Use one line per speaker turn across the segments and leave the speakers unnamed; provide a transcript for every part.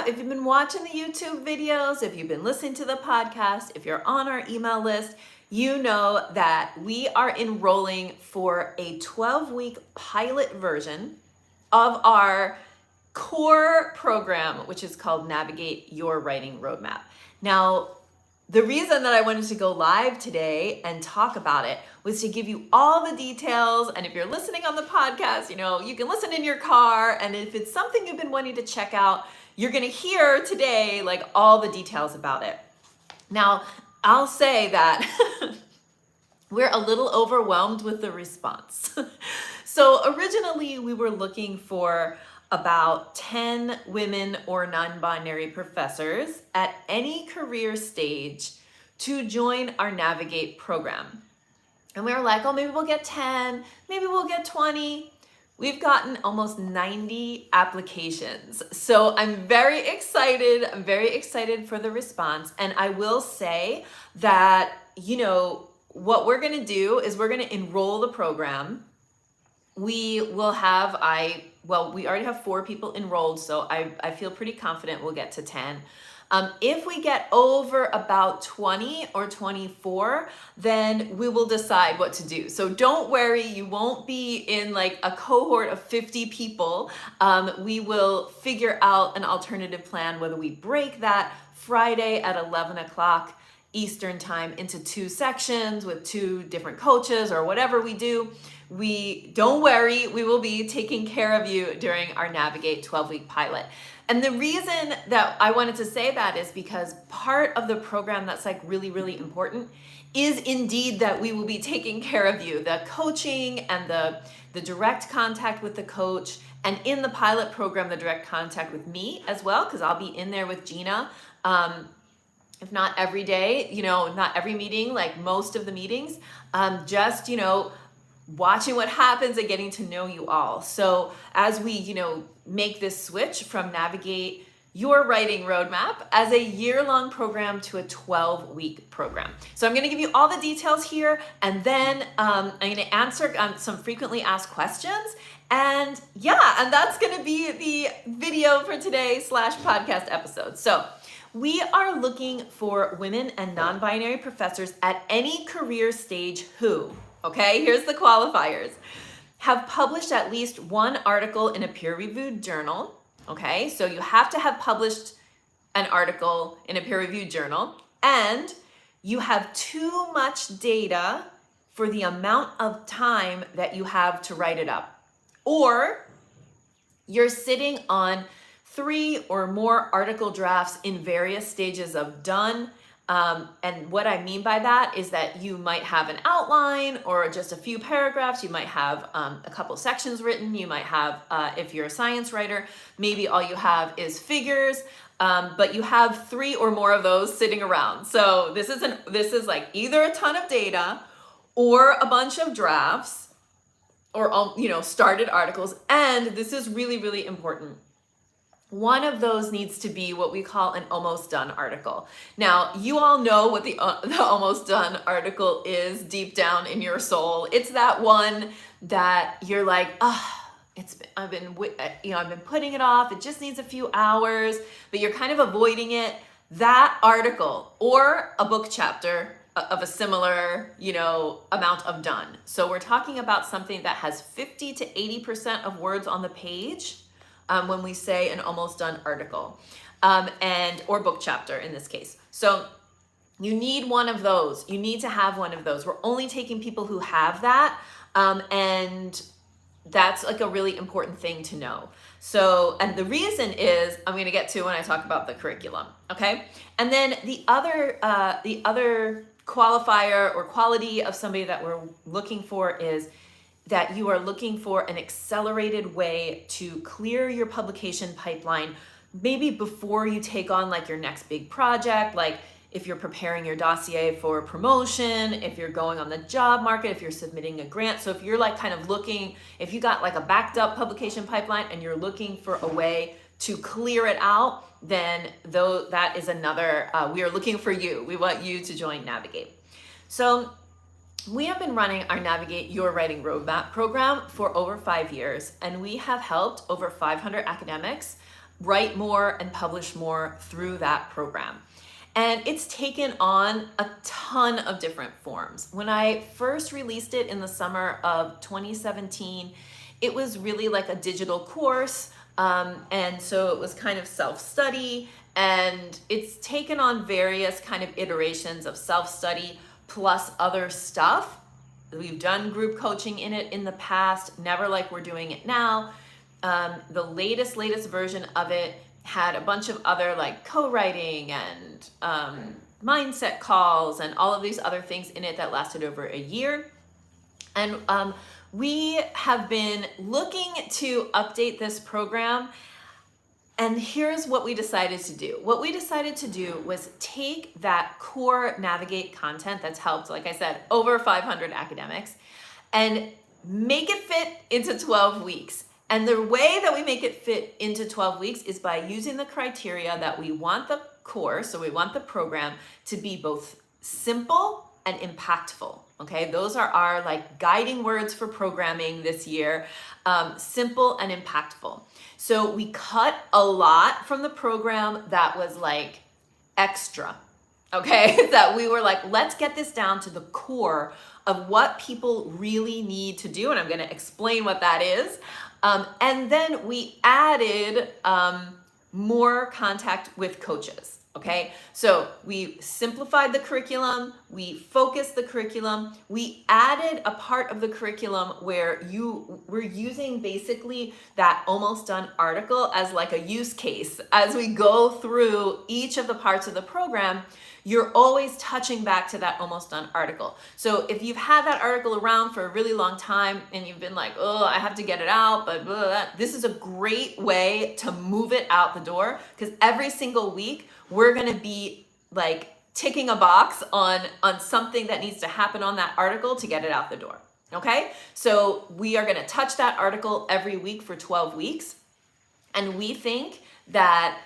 if you've been watching the YouTube videos, if you've been listening to the podcast, if you're on our email list, you know that we are enrolling for a 12-week pilot version of our core program, which is called Navigate Your Writing Roadmap. Now, the reason that I wanted to go live today and talk about it was to give you all the details. And if you're listening on the podcast, you can listen in your car. And if it's something you've been wanting to check out, you're going to hear today, like, all the details about it. Now, I'll say that we're a little overwhelmed with the response. So originally we were looking for about 10 women or non-binary professors at any career stage to join our Navigate program. And we were like, oh, maybe we'll get 10, maybe we'll get 20. We've gotten almost 90 applications. So I'm very excited. I'm very excited for the response. And I will say that, what we're gonna do is we're gonna enroll the program. We will have, we already have 4 people enrolled, so I feel pretty confident we'll get to 10. If we get over about 20 or 24, then we will decide what to do. So don't worry, you won't be in like a cohort of 50 people. We will figure out an alternative plan, whether we break that Friday at 11 o'clock Eastern time into 2 sections with 2 different coaches or whatever we do. Don't worry, we will be taking care of you during our Navigate 12-week pilot. And the reason that I wanted to say that is because part of the program that's like really, really important is indeed that we will be taking care of you. The coaching and the direct contact with the coach, and in the pilot program, the direct contact with me as well, because I'll be in there with Gina. If not every day, not every meeting, like most of the meetings, just, watching what happens and getting to know you all. So as we, make this switch from Navigate Your Writing Roadmap as a year-long program to a 12-week program. So I'm going to give you all the details here, and then I'm going to answer some frequently asked questions. And that's going to be the video for today / podcast episode. So we are looking for women and non-binary professors at any career stage who, okay, here's the qualifiers, have published at least 1 article in a peer-reviewed journal. Okay, so you have to have published an article in a peer-reviewed journal, and you have too much data for the amount of time that you have to write it up. Or you're sitting on 3 or more article drafts in various stages of done. And what I mean by that is that you might have an outline or just a few paragraphs. You might have a couple sections written. You might have, if you're a science writer, maybe all you have is figures, but you have 3 or more of those sitting around. So this is like either a ton of data or a bunch of drafts or, started articles. And this is really, really important. One of those needs to be what we call an almost done article. Now, you all know what the almost done article is deep down in your soul. It's that one that you're like, I've been putting it off. It just needs a few hours, but you're kind of avoiding it. That article or a book chapter of a similar, amount of done. So we're talking about something that has 50 to 80% of words on the page. When we say an almost done article, or book chapter in this case. So you need one of those. You need to have one of those. We're only taking people who have that. And that's like a really important thing to know. So, and the reason is I'm going to get to when I talk about the curriculum. Okay. And then the other qualifier or quality of somebody that we're looking for is that you are looking for an accelerated way to clear your publication pipeline, maybe before you take on like your next big project, like if you're preparing your dossier for promotion, if you're going on the job market, if you're submitting a grant. So if you're like kind of looking, if you got like a backed up publication pipeline and you're looking for a way to clear it out, then that is another, we are looking for you. We want you to join Navigate. So we have been running our Navigate Your Writing Roadmap program for over 5 years, and we have helped over 500 academics write more and publish more through that program. And it's taken on a ton of different forms. When I first released it in the summer of 2017, it was really like a digital course. And so it was kind of self-study, and it's taken on various kind of iterations of self-study plus other stuff. We've done group coaching in it in the past, never like we're doing it now. The latest version of it had a bunch of other like co-writing and mindset calls and all of these other things in it that lasted over a year. And we have been looking to update this program. And here's what we decided to do. What we decided to do was take that core Navigate content that's helped, like I said, over 500 academics, and make it fit into 12 weeks. And the way that we make it fit into 12 weeks is by using the criteria that we want the course, so we want the program to be both simple and impactful. Okay, those are our like guiding words for programming this year, simple and impactful. So we cut a lot from the program that was like extra, okay? That we were like, let's get this down to the core of what people really need to do, and I'm gonna explain what that is. And then we added more contact with coaches. Okay, so we simplified the curriculum, we focused the curriculum, we added a part of the curriculum where we're using basically that almost done article as like a use case. As we go through each of the parts of the program, you're always touching back to that almost done article. So if you've had that article around for a really long time and you've been like, oh, I have to get it out, but blah, blah, blah, this is a great way to move it out the door, because every single week, we're gonna be like ticking a box on something that needs to happen on that article to get it out the door, okay? So we are gonna touch that article every week for 12 weeks. And we think that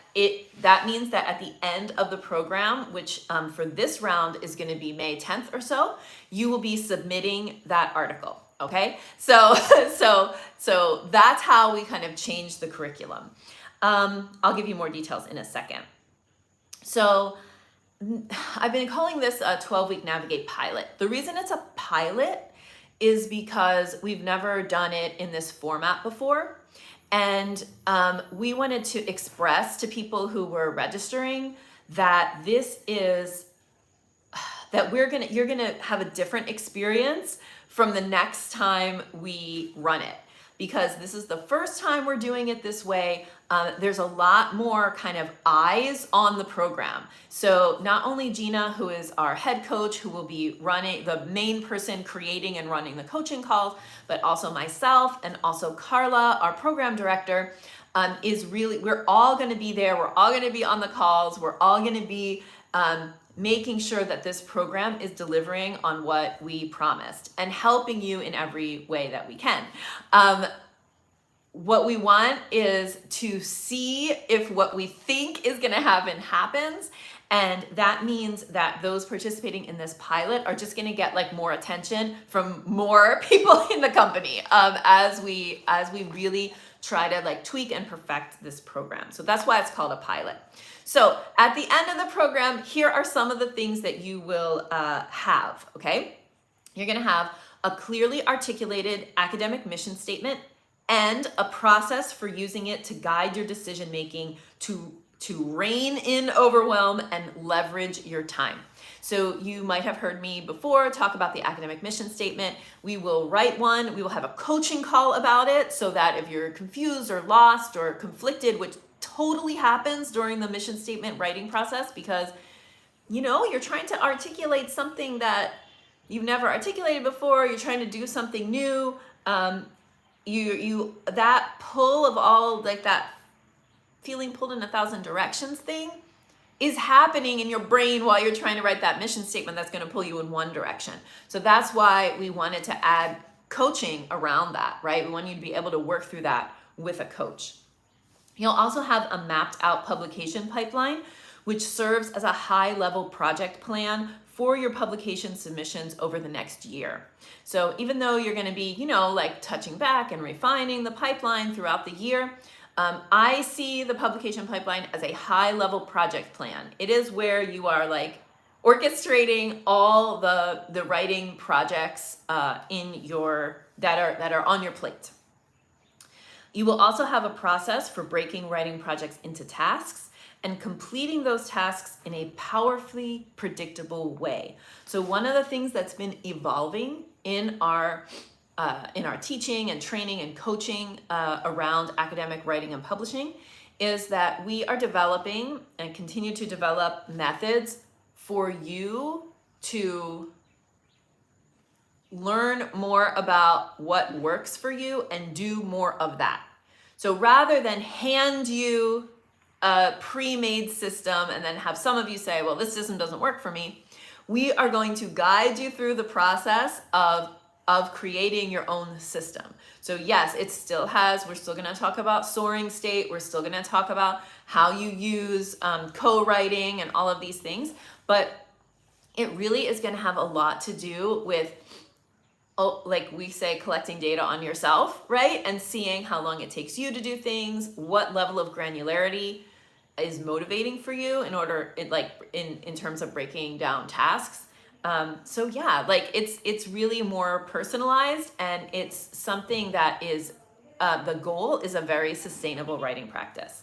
that means that at the end of the program, which for this round is gonna be May 10th or so, you will be submitting that article, okay? So that's how we kind of changed the curriculum. I'll give you more details in a second. So I've been calling this a 12-week Navigate pilot. The reason it's a pilot is because we've never done it in this format before. And we wanted to express to people who were registering that you're gonna have a different experience from the next time we run it. Because this is the first time we're doing it this way, there's a lot more kind of eyes on the program. So not only Gina, who is our head coach, who will be running, the main person creating and running the coaching calls, but also myself and also Carla, our program director, we're all gonna be there, we're all gonna be on the calls, we're all gonna be making sure that this program is delivering on what we promised and helping you in every way that we can. What we want is to see if what we think is gonna happen happens. And that means that those participating in this pilot are just gonna get like more attention from more people in the company as we really try to like tweak and perfect this program. So that's why it's called a pilot. So at the end of the program, here are some of the things that you will have, okay? You're gonna have a clearly articulated academic mission statement and a process for using it to guide your decision-making to rein in overwhelm and leverage your time. So you might have heard me before talk about the academic mission statement. We will write one, we will have a coaching call about it so that if you're confused or lost or conflicted, which totally happens during the mission statement writing process, because you're trying to articulate something that you've never articulated before, you're trying to do something new, that pull of all like that feeling pulled in 1,000 directions thing is happening in your brain while you're trying to write that mission statement that's going to pull you in one direction. So that's why we wanted to add coaching around that, right? We want you to be able to work through that with a coach. You'll also have a mapped out publication pipeline, which serves as a high-level project plan for your publication submissions over the next year. So even though you're going to be, like touching back and refining the pipeline throughout the year, I see the publication pipeline as a high-level project plan. It is where you are like orchestrating all the writing projects that are on your plate. You will also have a process for breaking writing projects into tasks and completing those tasks in a powerfully predictable way. So one of the things that's been evolving in our teaching and training and coaching around academic writing and publishing is that we are developing and continue to develop methods for you to learn more about what works for you and do more of that. So rather than hand you a pre-made system and then have some of you say, well, this system doesn't work for me, we are going to guide you through the process of creating your own system. So yes, we're still gonna talk about soaring state, we're still gonna talk about how you use co-writing and all of these things, but it really is gonna have a lot to do with, like we say, collecting data on yourself, right? And seeing how long it takes you to do things, what level of granularity is motivating for you in terms of breaking down tasks. So yeah, like it's really more personalized, and it's something that is, the goal is a very sustainable writing practice.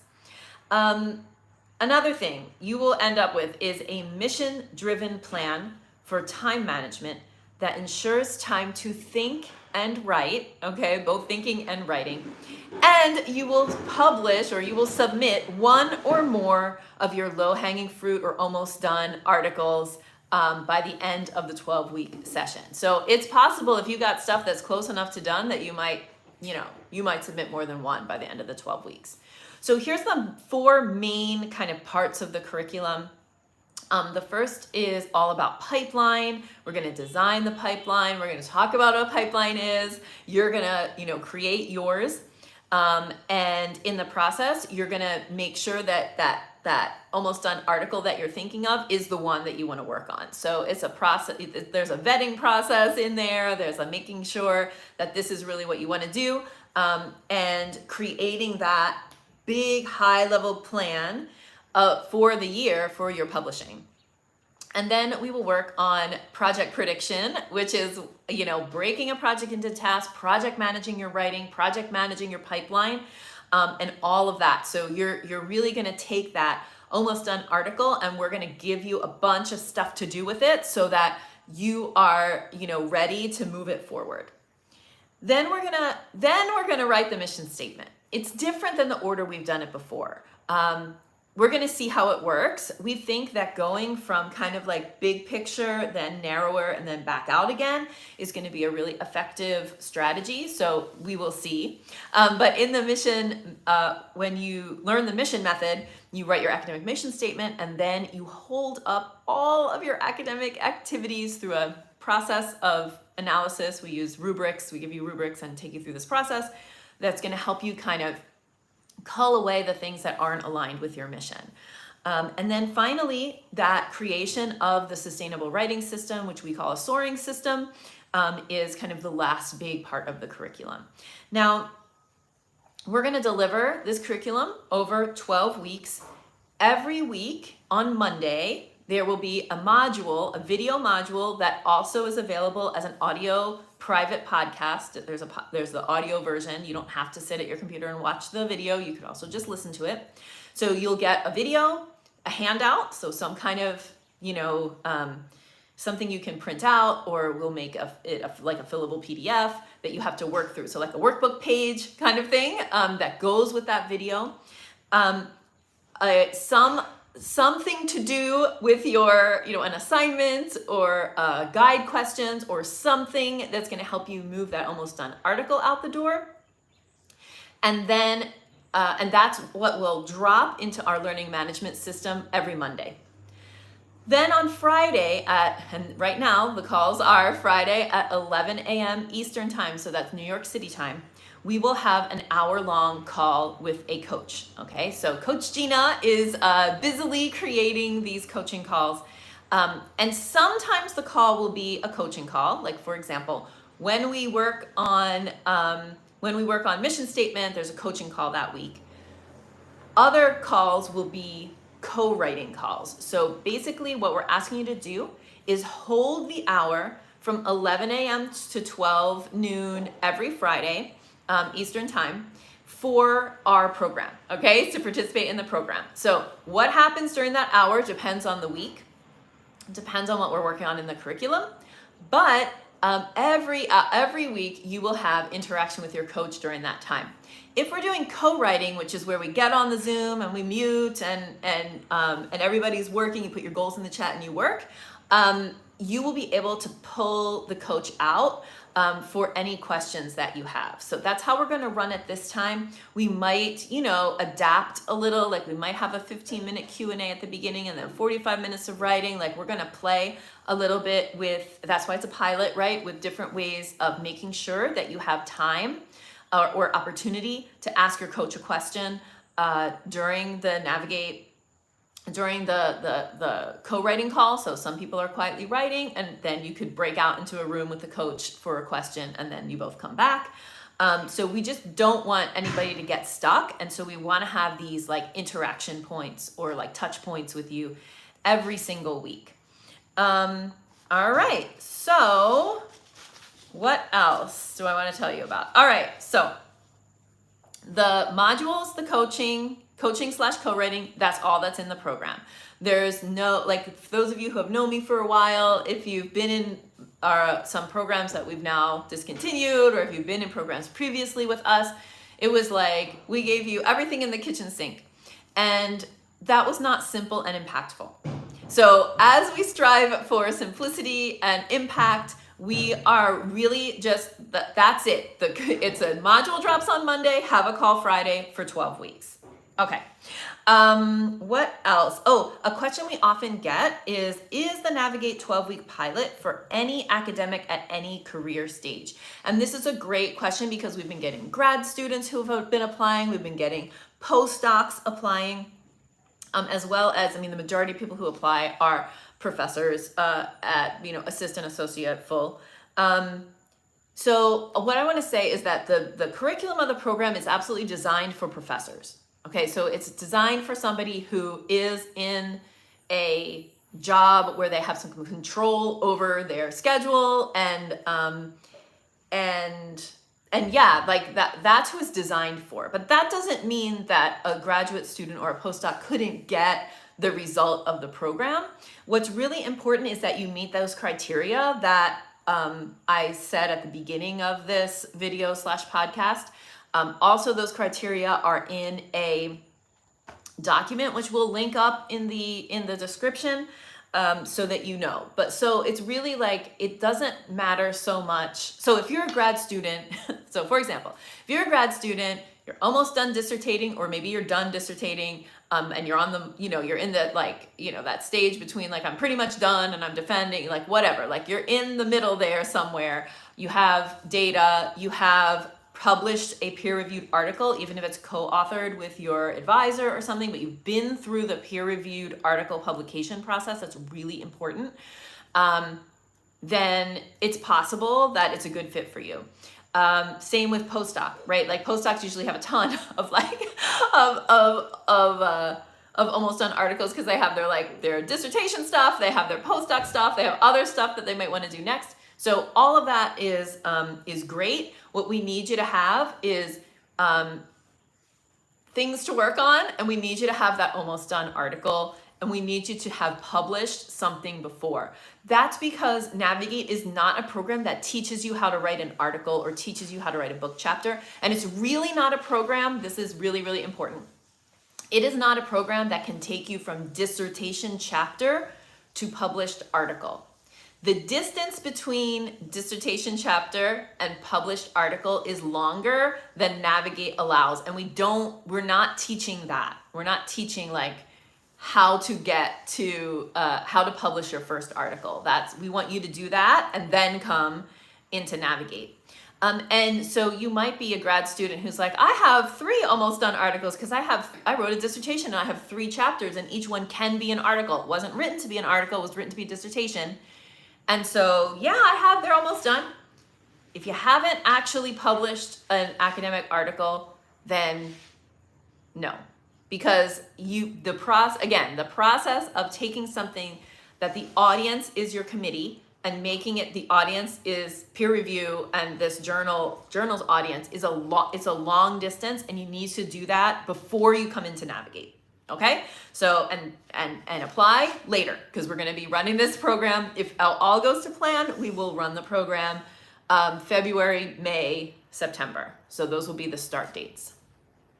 Another thing you will end up with is a mission-driven plan for time management that ensures time to think and write, okay, both thinking and writing. And you will publish, or you will submit one or more of your low-hanging fruit or almost done articles by the end of the 12-week session. So it's possible, if you got stuff that's close enough to done, that you might submit more than one by the end of the 12 weeks. So here's the 4 main kind of parts of the curriculum. The first is all about pipeline. We're going to design the pipeline. We're going to talk about what a pipeline is. You're going to, create yours. And in the process, you're going to make sure that almost done article that you're thinking of is the one that you want to work on. So it's a process. There's a vetting process in there. There's a making sure that this is really what you want to do, and creating that big high-level plan for the year for your publishing. And then we will work on project prediction, which is, breaking a project into tasks, project managing your writing, project managing your pipeline, and all of that. So you're really going to take that almost done article, and we're going to give you a bunch of stuff to do with it so that you are, ready to move it forward. Then we're gonna write the mission statement. It's different than the order we've done it before. We're gonna see how it works. We think that going from kind of like big picture, then narrower, and then back out again is gonna be a really effective strategy, so we will see. But in the mission, when you learn the mission method, you write your academic mission statement, and then you hold up all of your academic activities through a process of analysis. We use rubrics, we give you rubrics and take you through this process that's gonna help you kind of cull away the things that aren't aligned with your mission. And then finally, that creation of the sustainable writing system, which we call a soaring system, is kind of the last big part of the curriculum. Now, we're gonna deliver this curriculum over 12 weeks. Every week on Monday, there will be a video module that also is available as an audio private podcast. There's the audio version. You don't have to sit at your computer and watch the video. You could also just listen to it. So you'll get a video, a handout, so some kind of, something you can print out, or we'll make like a fillable PDF that you have to work through. So like a workbook page kind of thing that goes with that video. Something to do with your, an assignment or guide questions or something that's going to help you move that almost done article out the door. And then, and that's what will drop into our learning management system every Monday. Then on Friday and right now the calls are Friday at 11 a.m. Eastern time, so that's New York City time, we will have an hour-long call with a coach, okay? So Coach Gina is busily creating these coaching calls. And sometimes the call will be a coaching call. Like, for example, when we work on mission statement, there's a coaching call that week. Other calls will be co-writing calls. So basically what we're asking you to do is hold the hour from 11 a.m. to 12 noon every Friday, Eastern time, for our program, okay, to participate in the program. So what happens during that hour depends on the week, depends on what we're working on in the curriculum, but every week you will have interaction with your coach during that time. If we're doing co-writing, which is where we get on the Zoom and we mute and everybody's working, you put your goals in the chat and you work, you will be able to pull the coach out for any questions that you have. So that's how we're going to run it this time. We might, adapt a little, like we might have a 15-minute Q&A at the beginning and then 45 minutes of writing. Like we're going to play a little bit with, that's why it's a pilot, right? With different ways of making sure that you have time or opportunity to ask your coach a question during the co-writing call. So some people are quietly writing, and then you could break out into a room with the coach for a question, and then you both come back. So we just don't want anybody to get stuck. And so we want to have these like interaction points or like touch points with you every single week. All right. So what else do I want to tell you about? All right. So the modules, the coaching / co-writing, that's all that's in the program. There's no, like, for those of you who have known me for a while, if you've been in some programs that we've now discontinued, or if you've been in programs previously with us, it was like we gave you everything in the kitchen sink, and that was not simple and impactful. So as we strive for simplicity and impact, we are really just, that's it. It's a module drops on Monday, have a call Friday for 12 weeks. Okay. What else? Oh, a question we often get is the Navigate 12-week pilot for any academic at any career stage? And this is a great question because we've been getting grad students who have been applying, we've been getting postdocs applying, as well as, the majority of people who apply are professors at, assistant, associate, full. So what I want to say is that the curriculum of the program is absolutely designed for professors. Okay, so it's designed for somebody who is in a job where they have some control over their schedule and yeah, like that's who it's designed for. But that doesn't mean that a graduate student or a postdoc couldn't get the result of the program. What's really important is that you meet those criteria that I said at the beginning of this video / podcast. Also, those criteria are in a document, which we'll link up in the description, so that you know. But so it's really like, it doesn't matter so much. So if you're a grad student, so for example, if you're a grad student, you're almost done dissertating, or maybe you're done dissertating, and you're on the, you're in the, that stage between like, I'm pretty much done and I'm defending, like whatever, like you're in the middle there somewhere. You have data, you have published a peer-reviewed article, even if it's co-authored with your advisor or something, but you've been through the peer-reviewed article publication process, that's really important, then it's possible that it's a good fit for you. Same with postdoc, right? Like postdocs usually have a ton of of almost done articles because they have their dissertation stuff, they have their postdoc stuff, they have other stuff that they might want to do next. So all of that is great. What we need you to have is things to work on, and we need you to have that almost done article, and we need you to have published something before. That's because Navigate is not a program that teaches you how to write an article or teaches you how to write a book chapter. And it's really not a program, this is really, really important. It is not a program that can take you from dissertation chapter to published article. The distance between dissertation chapter and published article is longer than Navigate allows. And we're not teaching that. We're not teaching like how to get to, how to publish your first article. We want you to do that and then come into Navigate. And so you might be a grad student who's like, I have 3 almost done articles because I wrote a dissertation and I have 3 chapters and each one can be an article. It wasn't written to be an article, it was written to be a dissertation. And so, yeah, they're almost done. If you haven't actually published an academic article, then no. because the process of taking something that the audience is your committee and making it the audience is peer review, and this journal's audience is it's a long distance, and you need to do that before you come into Navigate. Okay, so and apply later, because we're going to be running this program. If all goes to plan, we will run the program February, May, September. So those will be the start dates.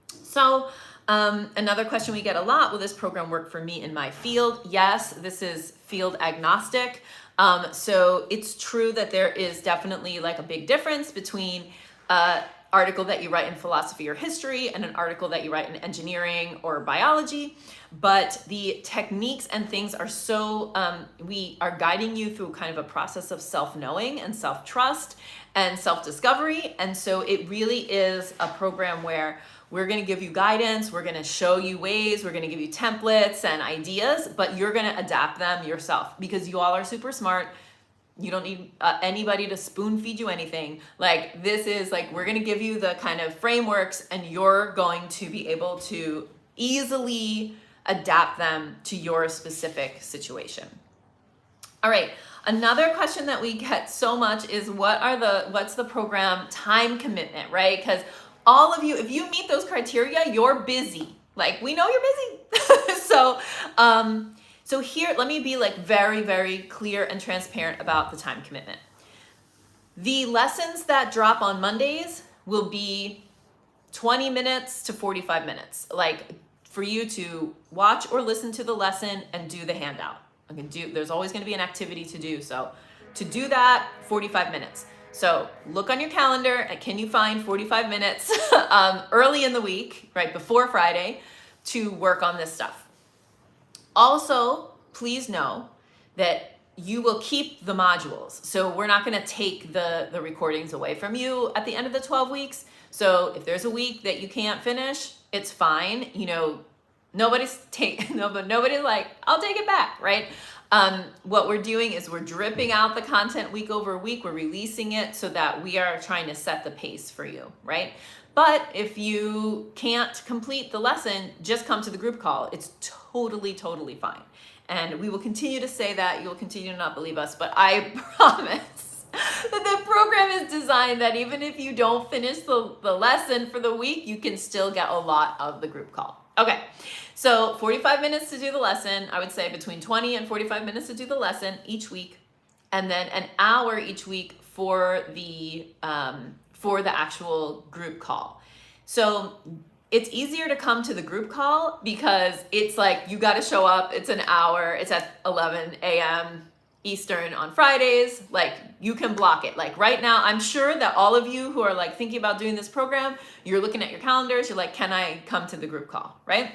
So another question we get a lot: will this program work for me in my field? Yes, this is field agnostic. So it's true that there is definitely like a big difference between article that you write in philosophy or history and an article that you write in engineering or biology, but the techniques and things are so, we are guiding you through kind of a process of self-knowing and self-trust and self-discovery. And so it really is a program where we're going to give you guidance, we're going to show you ways, we're going to give you templates and ideas, but you're going to adapt them yourself, because you all are super smart. You don't need anybody to spoon feed you anything. Like, this is like, we're going to give you the kind of frameworks, and you're going to be able to easily adapt them to your specific situation. All right. Another question that we get so much is what's the program time commitment, right? Because all of you, if you meet those criteria, you're busy. Like, we know you're busy. So here, let me be like very, very clear and transparent about the time commitment. The lessons that drop on Mondays will be 20 minutes to 45 minutes, like for you to watch or listen to the lesson and do the handout. There's always going to be an activity to do. So to do that, 45 minutes. So look on your calendar, and can you find 45 minutes early in the week, right before Friday, to work on this stuff. Also, please know that you will keep the modules. So we're not going to take the recordings away from you at the end of the 12 weeks. So if there's a week that you can't finish, it's fine. You know, nobody's like, I'll take it back, right? What we're doing is we're dripping out the content week over week. We're releasing it so that we are trying to set the pace for you, right? But if you can't complete the lesson, just come to the group call. It's totally, totally fine. And we will continue to say that. You will continue to not believe us, but I promise that the program is designed that even if you don't finish the lesson for the week, you can still get a lot of the group call. Okay, so 45 minutes to do the lesson. I would say between 20 and 45 minutes to do the lesson each week, and then an hour each week for the actual group call. So it's easier to come to the group call because it's like, you got to show up. It's an hour. It's at 11 a.m. Eastern on Fridays. Like, you can block it. Like right now, I'm sure that all of you who are like thinking about doing this program, you're looking at your calendars. You're like, can I come to the group call? Right?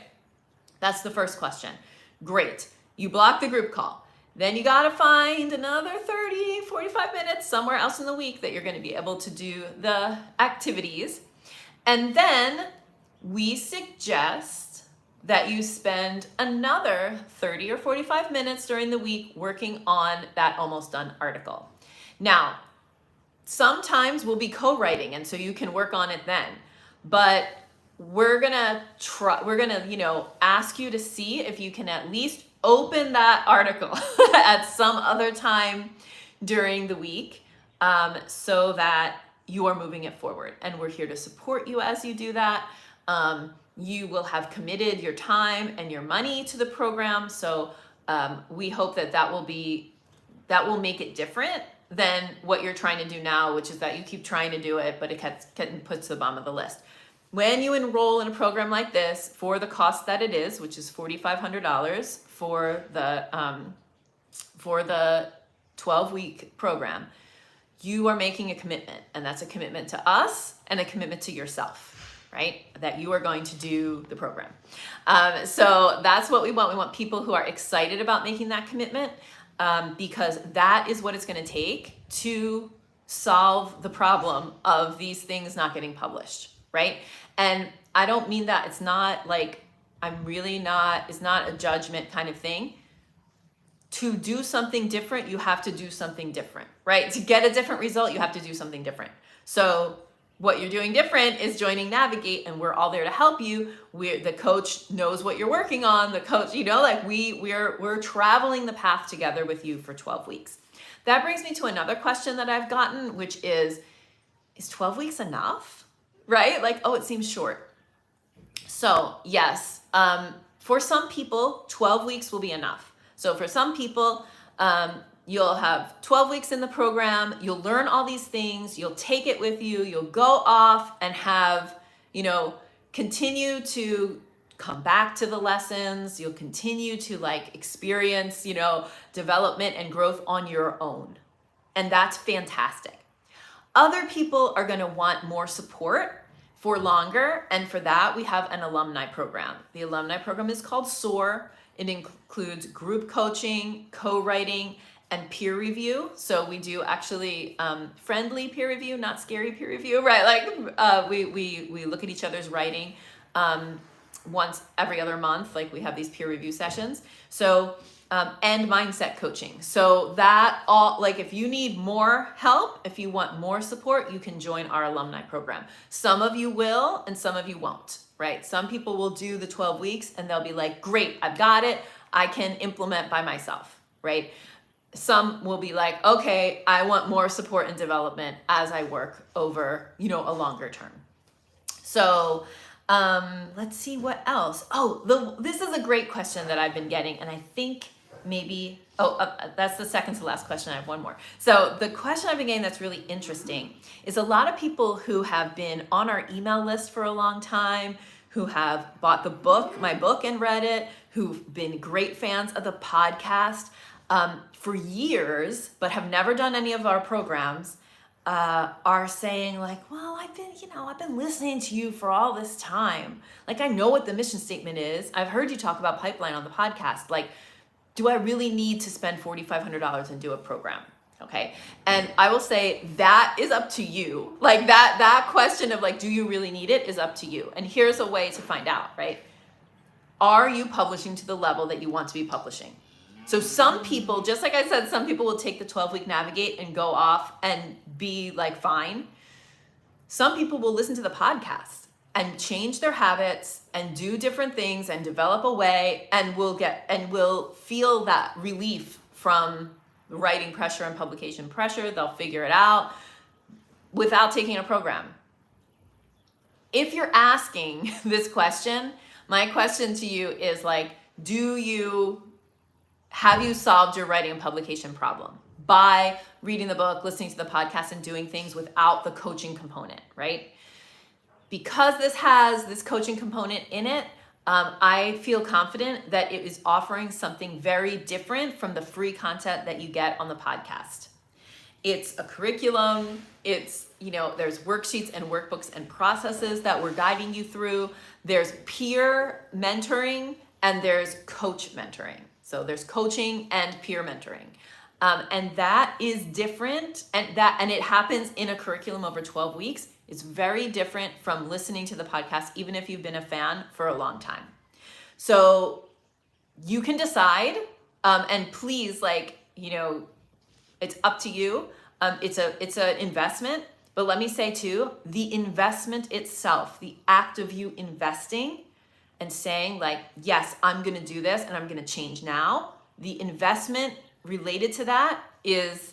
That's the first question. Great. You block the group call. Then you got to find another 30, 45 minutes somewhere else in the week that you're going to be able to do the activities. And then we suggest that you spend another 30 or 45 minutes during the week working on that almost done article. Now, sometimes we'll be co-writing, and so you can work on it then. But we're gonna ask you to see if you can at least open that article at some other time during the week, so that you are moving it forward. And we're here to support you as you do that. You will have committed your time and your money to the program. So we hope that will make it different than what you're trying to do now, which is that you keep trying to do it, but it gets put to the bottom of the list. When you enroll in a program like this, for the cost that it is, which is $4,500 for the 12-week program, you are making a commitment, and that's a commitment to us and a commitment to yourself, right? That you are going to do the program. So that's what we want. We want people who are excited about making that commitment, because that is what it's going to take to solve the problem of these things not getting published, right? And I don't mean that it's not like, it's not a judgment kind of thing. To do something different, you have to do something different, right? To get a different result, you have to do something different. So What you're doing different is joining Navigate, and we're all there to help you. The coach knows what you're working on. The coach, like we're traveling the path together with you for 12 weeks. That brings me to another question that I've gotten, which is 12 weeks enough? Right? Like, oh, it seems short. So yes, for some people, 12 weeks will be enough. So for some people, you'll have 12 weeks in the program, you'll learn all these things, you'll take it with you, you'll go off and have, continue to come back to the lessons, you'll continue to like experience, development and growth on your own. And that's fantastic. Other people are going to want more support for longer, and for that we have an alumni program. The alumni program is called SOAR. It includes group coaching, co-writing, and peer review. So we do actually friendly peer review, not scary peer review, right? Like we look at each other's writing once every other month. Like we have these peer review sessions. So and mindset coaching. So that all, like if you need more help, if you want more support, you can join our alumni program. Some of you will and some of you won't, right? Some people will do the 12 weeks and they'll be like, great, I've got it. I can implement by myself, right? Some will be like, okay, I want more support and development as I work over, a longer term. So let's see what else. Oh, this is a great question that I've been getting, and I think maybe, that's the second to last question. I have one more. So the question I've been getting that's really interesting is a lot of people who have been on our email list for a long time, who have bought my book and read it, who've been great fans of the podcast for years, but have never done any of our programs, are saying like, well, I've been listening to you for all this time. Like, I know what the mission statement is. I've heard you talk about pipeline on the podcast. Like, do I really need to spend $4,500 and do a program? Okay. And I will say that is up to you. Like that question of like, do you really need it is up to you. And here's a way to find out, right? Are you publishing to the level that you want to be publishing? So some people, just like I said, some people will take the 12-week Navigate and go off and be like, fine. Some people will listen to the podcast and change their habits and do different things and develop a way and will feel that relief from writing pressure and publication pressure. They'll figure it out without taking a program. If you're asking this question, my question to you is like, have you solved your writing and publication problem by reading the book, listening to the podcast, and doing things without the coaching component, right? Because this has this coaching component in it, I feel confident that it is offering something very different from the free content that you get on the podcast. It's a curriculum. It's, there's worksheets and workbooks and processes that we're guiding you through. There's peer mentoring and there's coach mentoring. So there's coaching and peer mentoring. And that is different, and it happens in a curriculum over 12 weeks. It's very different from listening to the podcast, even if you've been a fan for a long time. So you can decide, and please, it's up to you. It's an investment, but let me say too, the investment itself, the act of you investing and saying like, yes, I'm going to do this and I'm going to change now. The investment related to that is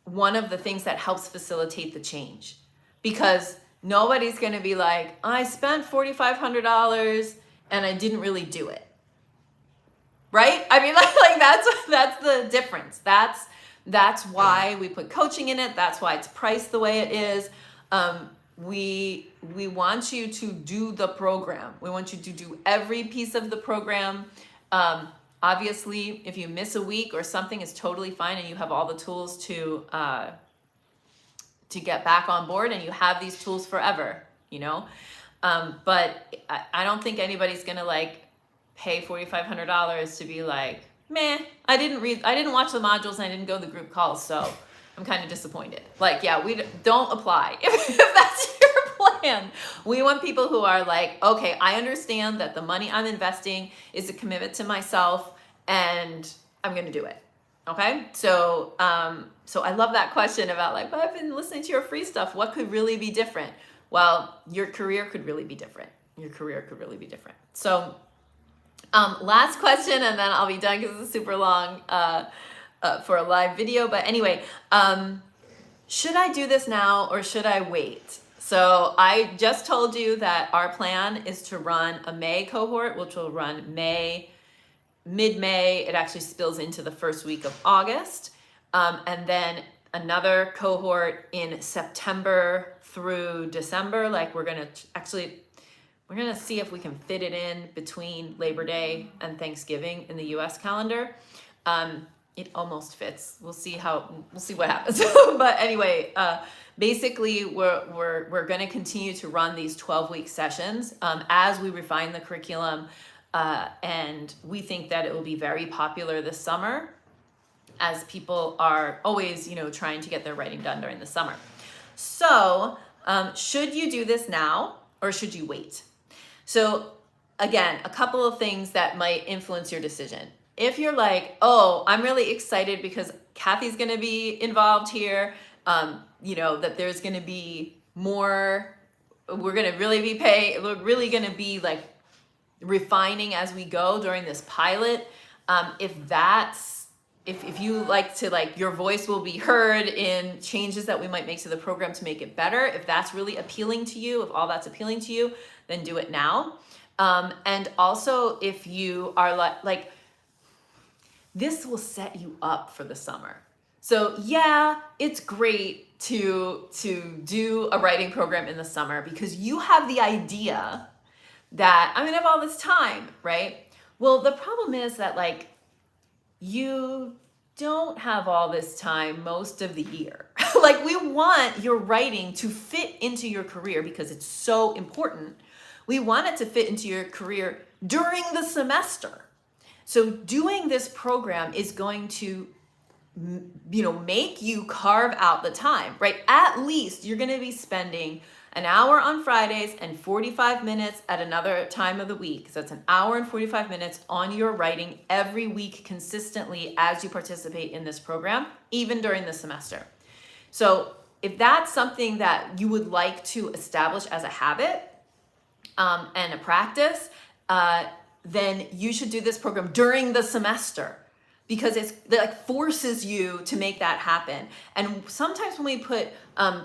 one of the things that helps facilitate the change, because nobody's going to be like, I spent $4,500 and I didn't really do it. Right? I mean, like that's the difference. That's why we put coaching in it. That's why it's priced the way it is. We want you to do the program. We want you to do every piece of the program. Obviously, if you miss a week or something, it's totally fine, and you have all the tools to get back on board, and you have these tools forever, But I don't think anybody's gonna pay $4,500 to be like, meh, I didn't watch the modules and I didn't go to the group calls, so I'm kind of disappointed. We don't apply if that's your plan. We want people who are like, okay, I understand that the money I'm investing is a commitment to myself and I'm going to do it. Okay, so I love that question about like, but I've been listening to your free stuff. What could really be different? Well, your career could really be different. Your career could really be different. So, last question, and then I'll be done because it's super long for a live video. But anyway, should I do this now or should I wait? So I just told you that our plan is to run a May cohort, which will run mid-May. It actually spills into the first week of August. And then another cohort in September through December. Like we're gonna see if we can fit it in between Labor Day and Thanksgiving in the US calendar. It almost fits. We'll see what happens. But anyway, basically we're going to continue to run these 12-week sessions as we refine the curriculum, and we think that it will be very popular this summer, as people are always, trying to get their writing done during the summer. So, should you do this now or should you wait? So, again, a couple of things that might influence your decision. If you're like, oh, I'm really excited because Kathy's going to be involved here, that there's going to be more, we're going to really be like refining as we go during this pilot. If you like to, like, your voice will be heard in changes that we might make to the program to make it better. If that's really appealing to you, if all that's appealing to you, then do it now. And also if you are like, this will set you up for the summer. So yeah, it's great to do a writing program in the summer because you have the idea that I'm gonna have all this time, right? Well, the problem is that like you don't have all this time most of the year. Like we want your writing to fit into your career because it's so important. We want it to fit into your career during the semester. So doing this program is going to, make you carve out the time, right? At least you're going to be spending an hour on Fridays and 45 minutes at another time of the week. So that's an hour and 45 minutes on your writing every week consistently as you participate in this program, even during the semester. So if that's something that you would like to establish as a habit and a practice, then you should do this program during the semester because it like forces you to make that happen. And sometimes when we put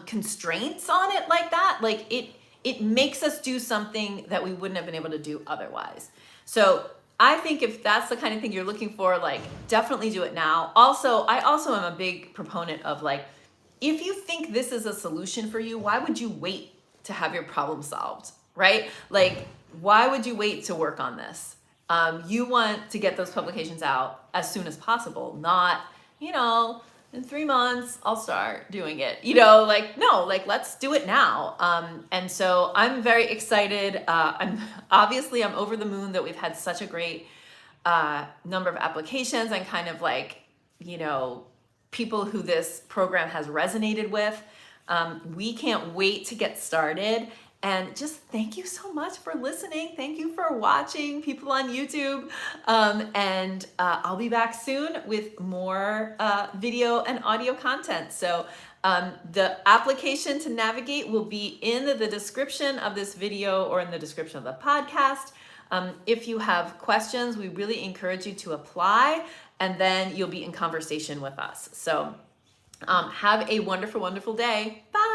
constraints on it like that, like it makes us do something that we wouldn't have been able to do otherwise. So I think if that's the kind of thing you're looking for, like definitely do it now. Also, I also am a big proponent of like, if you think this is a solution for you, why would you wait to have your problem solved, right? Like, why would you wait to work on this? You want to get those publications out as soon as possible, not, in 3 months, I'll start doing it. No, let's do it now. And so I'm very excited. I'm over the moon that we've had such a great number of applications and kind of like, people who this program has resonated with. We can't wait to get started. And just thank you so much for listening. Thank you for watching, people on YouTube. And I'll be back soon with more video and audio content. So the application to navigate will be in the description of this video or in the description of the podcast. If you have questions, we really encourage you to apply, and then you'll be in conversation with us. So have a wonderful, wonderful day. Bye.